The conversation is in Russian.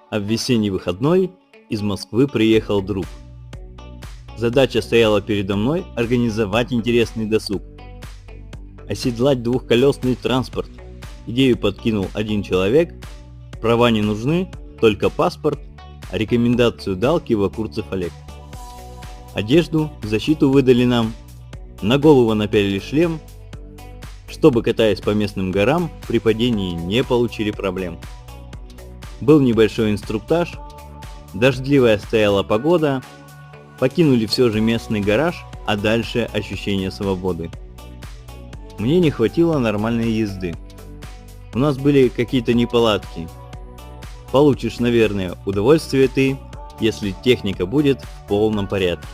а в весенний выходной из Москвы приехал друг. Задача стояла передо мной организовать интересный досуг. Оседлать двухколесный транспорт. Идею подкинул один человек, права не нужны, только паспорт, а рекомендацию дал Кивакурцев Олег. Одежду, защиту выдали нам, на голову напялили шлем, чтобы, катаясь по местным горам, при падении не получили проблем. Был небольшой инструктаж, дождливая стояла погода, покинули все же местный гараж, а дальше ощущение свободы. Мне не хватило нормальной езды. У нас были какие-то неполадки. Получишь, наверное, удовольствие ты, если техника будет в полном порядке.